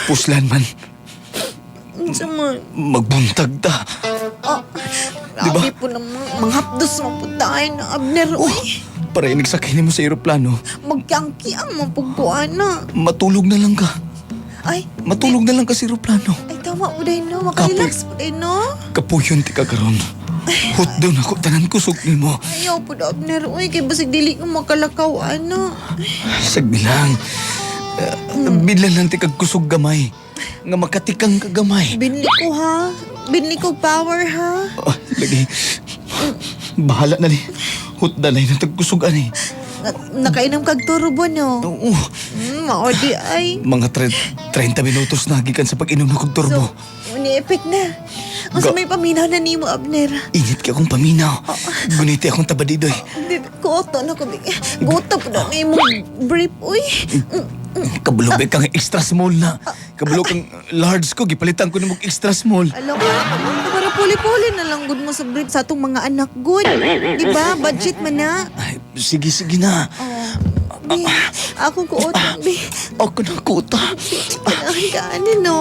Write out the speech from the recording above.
Puslan man. Unsa man? Magbuntag ta. Ah, Diba? grabe po naman. Manghapdos mo po tayo na Abner. Uy, Para inagsakay ni mo sa aeroplano, magkiang-kiang mapugbuan na. matulog na lang ka. Ay, Matulog na lang ka sa aeroplano. ay tama po day no. Makarelax po day no. Kapuyon ti ka karon. Hot down ako, tanan kusog ni mo. Ayaw po na Abner. Uy, kay basig dili ko makalakaw. Ano? Sagdi lang. Bidlan lang ti kag kusog gamay. Nga makatikang kagamay. Binli ko ha. Binli ko power ha. Oh, lagi. Bahala na ni. Hot dalay na tagkusog ani. Nakainom kag turbo no. Oo. Maodi ay. Mga 30 minutos na gikan sa pag-inom ng turbo. So, ni-effect na. Ang sa may paminaw na ni mo, Abner. Init ka akong paminaw. Guniti akong tabadidoy. Kuoto na ko. Guto po na ni mo brief, uy. Kabulog kang extra small na. Kabulog kang large ko. Gipalitan ko na mong extra small. Alam mo, para puli-puli na lang good mo sa brief sa atong mga anak good. Diba? Budget man na. Ay, sige na. Bi, ako kuoto, bi. Ako na kuta. Panahandaan no.